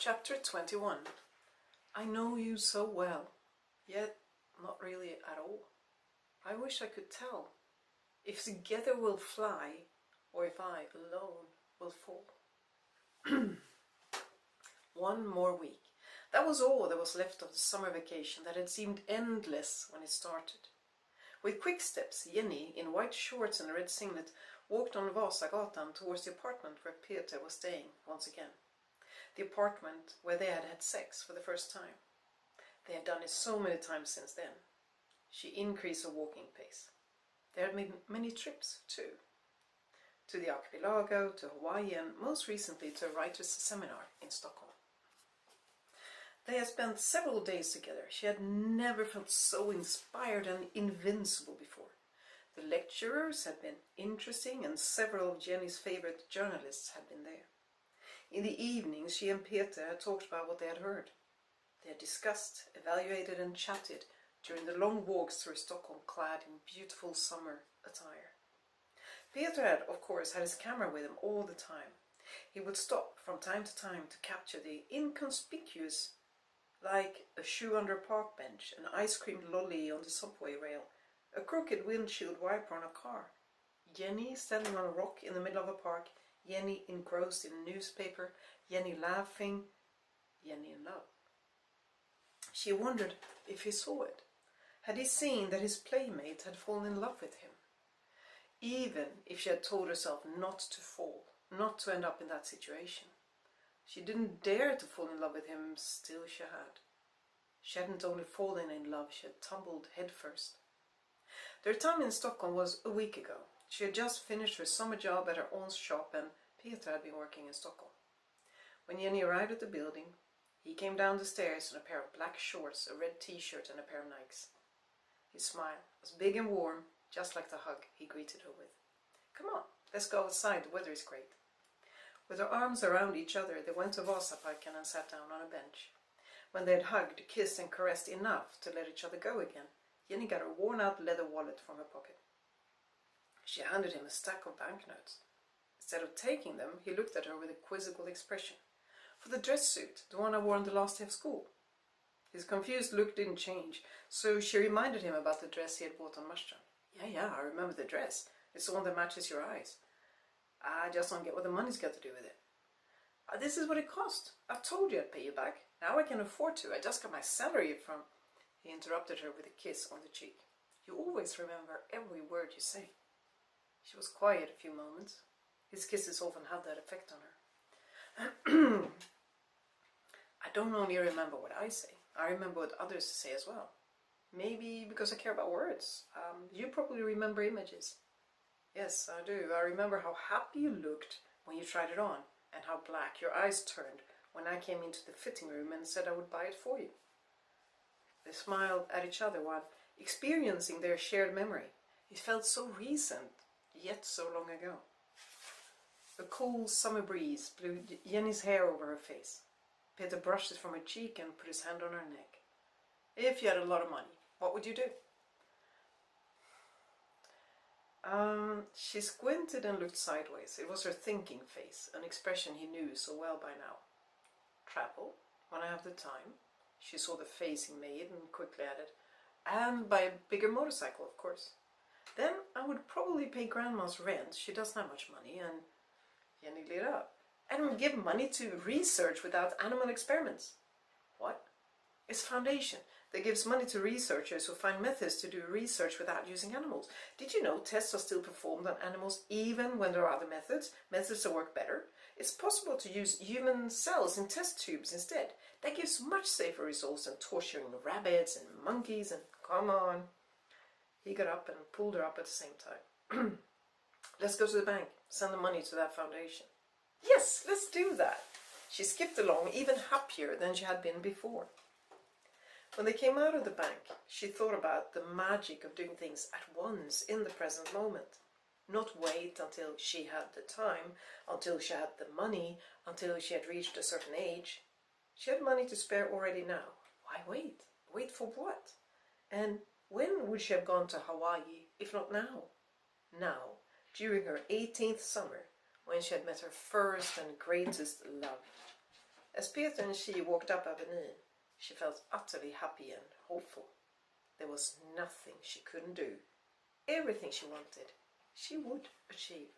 Chapter 21. I know you so well, yet not really at all. I wish I could tell if together we'll fly, or if I alone will fall. 1 more week. That was all that was left of the summer vacation that had seemed endless when it started. With quick steps, Jenny, in white shorts and a red singlet, walked on Vasagatan towards the apartment where Peter was staying once again. The apartment where they had had sex for the first time. They had done it so many times since then. She increased her walking pace. They had made many trips too. To the archipelago, to Hawaii, and most recently to a writer's seminar in Stockholm. They had spent several days together. She had never felt so inspired and invincible before. The lecturers had been interesting, and several of Jenny's favorite journalists had been there. In the evenings, she and Peter had talked about what they had heard. They had discussed, evaluated and chatted during the long walks through Stockholm clad in beautiful summer attire. Peter had, of course, had his camera with him all the time. He would stop from time to time to capture the inconspicuous, like a shoe under a park bench, an ice cream lolly on the subway rail, a crooked windshield wiper on a car, Jenny standing on a rock in the middle of a park, Jenny engrossed in a newspaper, Jenny laughing, Jenny in love. She wondered if he saw it. Had he seen that his playmate had fallen in love with him? Even if she had told herself not to fall, not to end up in that situation. She didn't dare to fall in love with him, still she had. She hadn't only fallen in love, she had tumbled headfirst. Their time in Stockholm was a week ago. She had just finished her summer job at her aunt's shop, and Peter had been working in Stockholm. When Jenny arrived at the building, he came down the stairs in a pair of black shorts, a red t-shirt and a pair of Nikes. His smile was big and warm, just like the hug he greeted her with. "Come on, let's go outside, the weather is great." With their arms around each other, they went to Vasaparken and sat down on a bench. When they had hugged, kissed and caressed enough to let each other go again, Jenny got a worn-out leather wallet from her pocket. She handed him a stack of banknotes. Instead of taking them, he looked at her with a quizzical expression. "For the dress suit, the one I wore on the last day of school." His confused look didn't change, so she reminded him about the dress he had bought on Marstrand. Yeah, I remember the dress. It's the one that matches your eyes. I just don't get what the money's got to do with it." This is what it cost. I told you I'd pay you back. Now I can afford to. I just got my salary from..." He interrupted her with a kiss on the cheek. "You always remember every word you say." She was quiet a few moments. His kisses often had that effect on her. "I don't only remember what I say. I remember what others say as well. Maybe because I care about words. You probably remember images." "Yes, I do. I remember how happy you looked when you tried it on, and how black your eyes turned when I came into the fitting room and said I would buy it for you." They smiled at each other while experiencing their shared memory. It felt so recent, yet so long ago. A cool summer breeze blew Jenny's hair over her face. Peter brushed it from her cheek and put his hand on her neck. "If you had a lot of money, what would you do?" She squinted and looked sideways. It was her thinking face, an expression he knew so well by now. "Travel, when I have the time." She saw the face he made and quickly added, "And buy a bigger motorcycle, of course. Then I would probably pay Grandma's rent. She doesn't have much money." And Jenny lit up. "And give money to research without animal experiments." "What?" "It's a foundation that gives money to researchers who find methods to do research without using animals. Did you know tests are still performed on animals even when there are other methods that work better? It's possible to use human cells in test tubes instead. That gives much safer results than torturing rabbits and monkeys and..." "Come on." He got up and pulled her up at the same time. "Let's go to the bank, send the money to that foundation." "Yes, let's do that." She skipped along, even happier than she had been before. When they came out of the bank, she thought about the magic of doing things at once in the present moment. Not wait until she had the time, until she had the money, until she had reached a certain age. She had money to spare already now. Why wait? Wait for what? And when would she have gone to Hawaii, if not now? Now, during her 18th summer, when she had met her first and greatest love. As Peter and she walked up Avenue, she felt utterly happy and hopeful. There was nothing she couldn't do. Everything she wanted, she would achieve.